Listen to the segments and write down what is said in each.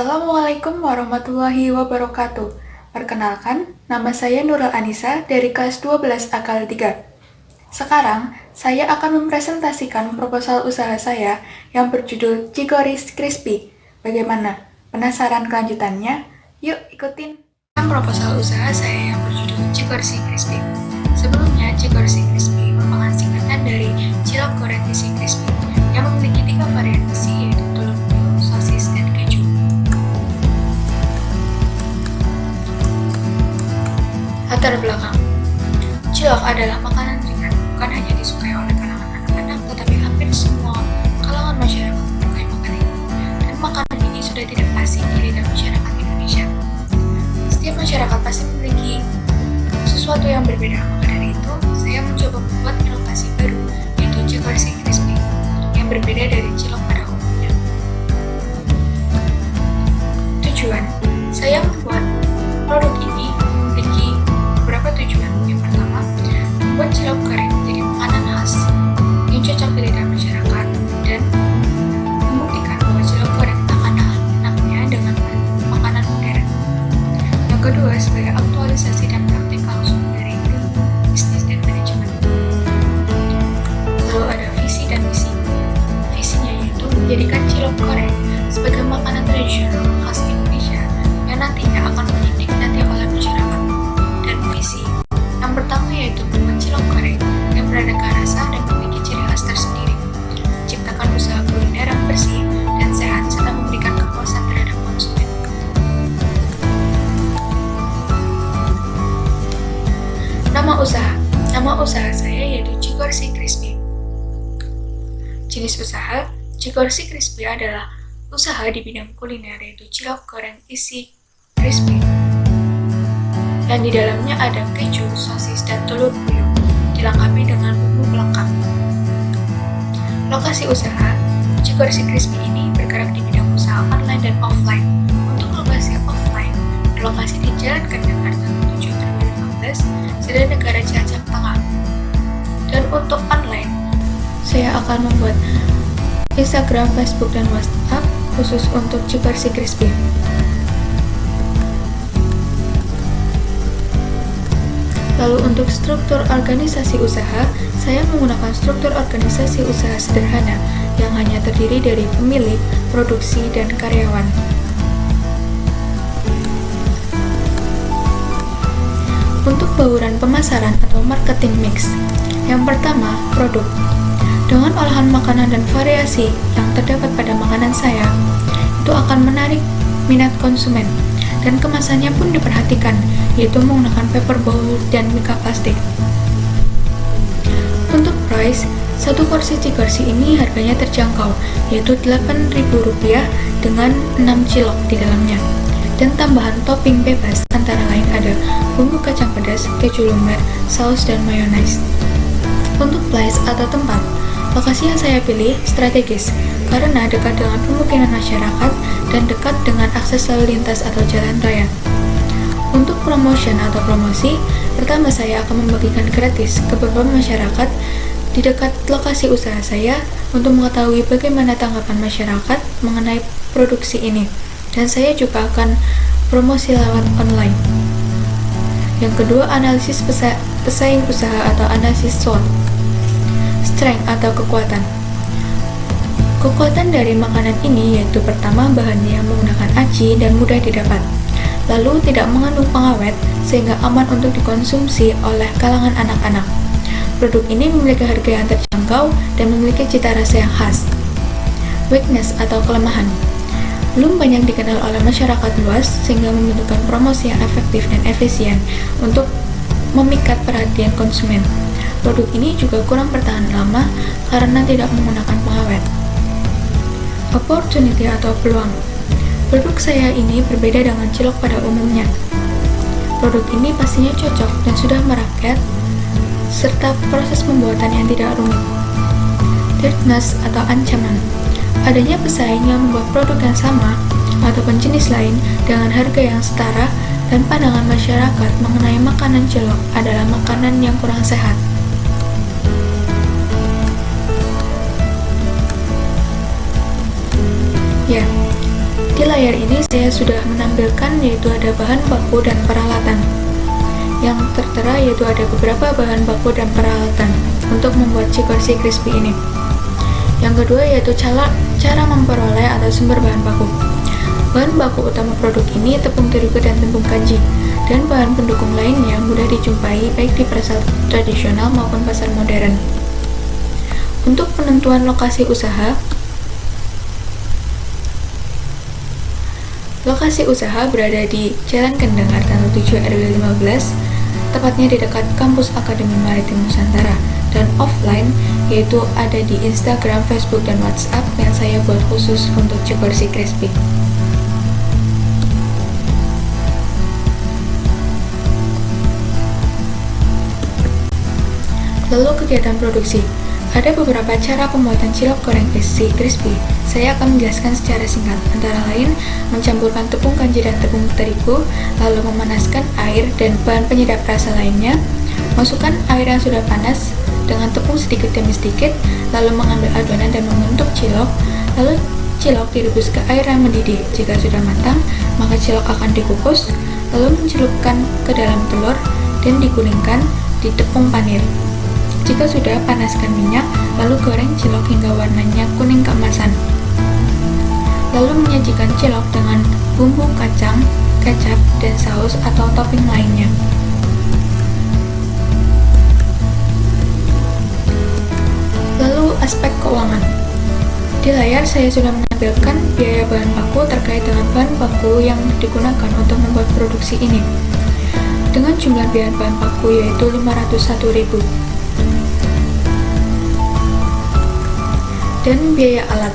Assalamualaikum warahmatullahi wabarakatuh. Perkenalkan, nama saya Nurul Anissa dari kelas 12 Akal 3. Sekarang, saya akan mempresentasikan proposal usaha saya yang berjudul Chicories Crispy. Bagaimana? Penasaran kelanjutannya? Yuk ikutin. Proposal usaha saya yang berjudul Chicories Crispy. Sebelumnya, Chicories Crispy merupakan singkatan dari cilok goreng isi crispy yang memiliki 3 varian isi, yaitu telur puyuh, sosis, dan keju. Latar belakang. Cilok adalah makanan ringan, bukan hanya disukai oleh kalangan anak-anak, tetapi hampir semua kalangan masyarakat menyukai makanan ini. Dan makanan ini sudah tidak asing di lidah masyarakat Indonesia. Setiap masyarakat pasti memiliki sesuatu yang berbeda, maka dari itu, saya mencoba membuat inovasi baru, yaitu Chicories Crispy, yang berbeda dari cilok pada umumnya. Tujuan, saya membuat produk ini memiliki beberapa tujuan. Yang pertama, membuat cilok goreng menjadi makanan khas yang cocok di lidah masyarakat dan membuktikan bahwa cilok goreng tak kalah enaknya dengan makanan modern. Yang kedua, sebagai aktualisasi dan praktik langsung dari ilmu bisnis dan manajemen. Lalu ada visi dan misi. Visinya yaitu menjadikan cilok goreng sebagai makanan tradisional khas Indonesia yang nantinya akan dinikmati oleh masyarakat. Dan visi yang pertama yaitu membuat cilok goreng yang beraneka rasa dan memiliki ciri khas tersendiri, menciptakan usaha kuliner yang bersih dan sehat serta memberikan kepuasan terhadap konsumen. Nama usaha saya yaitu Chicories Crispy. Jenis usaha, Chicories Crispy adalah usaha di bidang kuliner yaitu cilok goreng isi crispy. Dan di dalamnya ada keju, sosis, dan telur puyuh, dilengkapi dengan bumbu pelengkap. Lokasi usaha, Chicories Crispy ini bergerak di bidang usaha online dan offline. Untuk lokasi offline, berlokasi di Jalan Karta 7 2015, Sedan Negara Cilacap Tengah. Dan untuk online, saya akan membuat Instagram, Facebook, dan WhatsApp khusus untuk Chicories Crispy. Lalu untuk struktur organisasi usaha, saya menggunakan struktur organisasi usaha sederhana yang hanya terdiri dari pemilik, produksi, dan karyawan. Untuk bauran pemasaran atau marketing mix, yang pertama, produk. Dengan olahan makanan dan variasi yang terdapat pada makanan saya, itu akan menarik minat konsumen. Dan kemasannya pun diperhatikan, yaitu menggunakan paper bowl dan mika plastik. Untuk price, satu porsi Chicories ini harganya terjangkau, yaitu Rp8.000 dengan 6 cilok di dalamnya. Dan tambahan topping bebas antara lain ada bumbu kacang pedas, keju lumer, saus, dan mayonnaise. Untuk place atau tempat, lokasi yang saya pilih strategis karena dekat dengan pemukiman masyarakat dan dekat dengan akses lalu lintas atau jalan raya. Untuk promotion atau promosi, pertama saya akan membagikan gratis ke beberapa masyarakat di dekat lokasi usaha saya untuk mengetahui bagaimana tanggapan masyarakat mengenai produksi ini. Dan saya juga akan promosi lewat online. Yang kedua, analisis pesaing usaha atau analisis SWOT. Strength atau kekuatan. Kekuatan dari makanan ini yaitu pertama, bahannya menggunakan aci dan mudah didapat. Lalu tidak mengandung pengawet sehingga aman untuk dikonsumsi oleh kalangan anak-anak. Produk ini memiliki harga yang terjangkau dan memiliki cita rasa yang khas. Weakness atau kelemahan. Belum banyak dikenal oleh masyarakat luas sehingga membutuhkan promosi yang efektif dan efisien untuk memikat perhatian konsumen. Produk ini juga kurang bertahan lama karena tidak menggunakan pengawet. Opportunity atau peluang. Produk saya ini berbeda dengan cilok pada umumnya. Produk ini pastinya cocok dan sudah merakyat serta proses pembuatan yang tidak rumit. Threatness atau ancaman. Adanya pesaing yang membuat produk yang sama ataupun jenis lain dengan harga yang setara dan pandangan masyarakat mengenai makanan cilok adalah makanan yang kurang sehat. Ya, di layar layar ini saya sudah menampilkan yaitu ada bahan baku dan peralatan. Yang tertera yaitu ada beberapa bahan baku dan peralatan untuk membuat Chicorsy Crispy ini. Yang kedua yaitu cara memperoleh atau sumber bahan baku. Bahan baku utama produk ini tepung terigu dan tepung kanji, dan bahan pendukung lainnya mudah dijumpai baik di pasar tradisional maupun pasar modern. Untuk penentuan lokasi usaha berada di Jalan Kendang Artano 7 RW 15, tepatnya di dekat kampus Akademi Maritim Nusantara, dan offline yaitu ada di Instagram, Facebook, dan WhatsApp yang saya buat khusus untuk Chicorsy Crispy. Lalu kegiatan produksi. Ada beberapa cara pembuatan cilok goreng isi crispy. Saya akan menjelaskan secara singkat, antara lain mencampurkan tepung kanji dan tepung terigu, lalu memanaskan air dan bahan penyedap rasa lainnya. Masukkan air yang sudah panas dengan tepung sedikit demi sedikit, lalu mengambil adonan dan membentuk cilok. Lalu cilok direbus ke air yang mendidih. Jika sudah matang, maka cilok akan dikukus, lalu dicelupkan ke dalam telur dan digulingkan di tepung panir. Jika sudah, panaskan minyak, lalu goreng cilok hingga warnanya kuning keemasan. Lalu menyajikan cilok dengan bumbu kacang, kecap, dan saus atau topping lainnya. Lalu aspek keuangan. Di layar saya sudah menampilkan biaya bahan baku terkait dengan bahan baku yang digunakan untuk membuat produksi ini. Dengan jumlah biaya bahan baku yaitu 501.000. Dan biaya alat.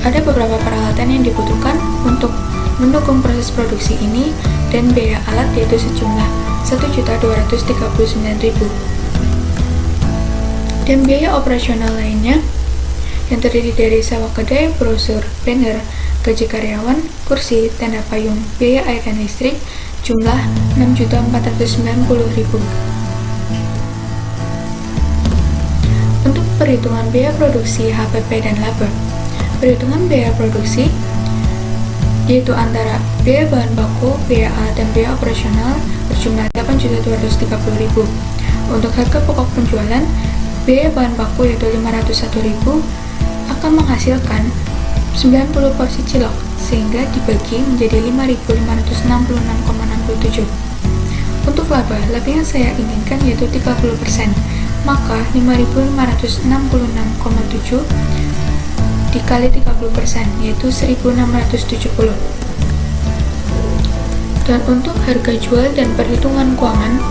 Ada beberapa peralatan yang dibutuhkan untuk mendukung proses produksi ini, dan biaya alat yaitu sejumlah 1.239.000. Dan biaya operasional lainnya yang terdiri dari sewa kedai, brosur, banner, gaji karyawan, kursi, tenda payung, biaya air dan listrik jumlah 6.490.000. Perhitungan biaya produksi, HPP, dan laba. Perhitungan biaya produksi yaitu antara biaya bahan baku, biaya alat, dan biaya operasional berjumlah 8.230.000. Untuk harga pokok penjualan, biaya bahan baku yaitu 501.000 akan menghasilkan 90 porsi cilok, sehingga dibagi menjadi 5.566,67. Untuk laba yang saya inginkan yaitu 30%. Maka 5.566,7 dikali 30% yaitu 1.670. Dan untuk harga jual dan perhitungan keuangan,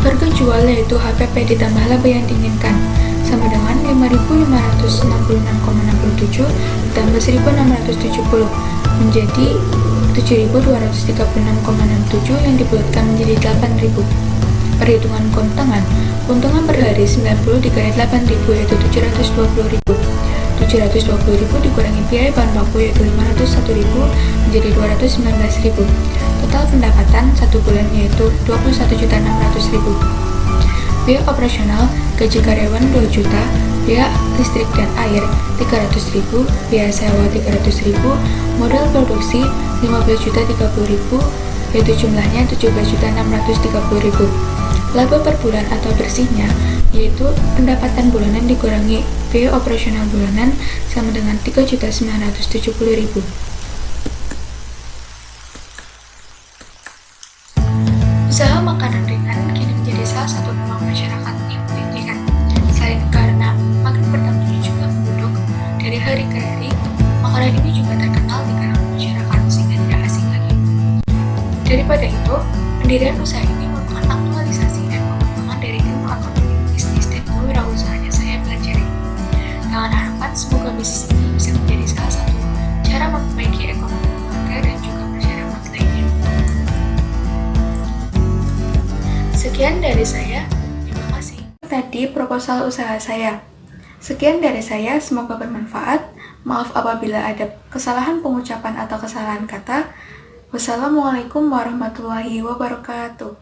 harga jual yaitu HPP ditambah laba yang diinginkan sama dengan 5.566,67 ditambah 1.670 menjadi 7.236,67 yang dibulatkan menjadi 8.000. Perhitungan keuntungan per hari 90 dikali 8.000 yaitu 720.000. 720.000 dikurangi biaya bahan baku yaitu 501.000 menjadi 219.000. Total pendapatan satu bulan yaitu 21.600.000. Biaya operasional, gaji karyawan 2 juta, biaya listrik dan air 300.000, biaya sewa 300.000, modal produksi 15.030.000 yaitu jumlahnya 17.630.000. Laba per bulan atau bersihnya yaitu pendapatan bulanan dikurangi biaya operasional bulanan sama dengan 3.970.000. Usaha makanan ringan kini menjadi salah satu peluang masyarakat yang diinginkan. Selain karena makin bertambahnya jumlah penduduk dari hari ke hari, makanan ini juga terkenal di kalangan masyarakat sehingga tidak asing lagi. Daripada itu, pendirian usaha ini merupakan aktualisasi dan pengembangan dari ilmu ekonomi, bisnis, dan kewirausahaan yang saya pelajari. Dengan harapan semoga bisnis ini bisa menjadi salah satu cara memperbaiki ekonomi keluarga dan juga masyarakat lainnya. Sekian dari saya, terima kasih. Tadi proposal usaha saya. Sekian dari saya, semoga bermanfaat. Maaf apabila ada kesalahan pengucapan atau kesalahan kata. Wassalamualaikum warahmatullahi wabarakatuh.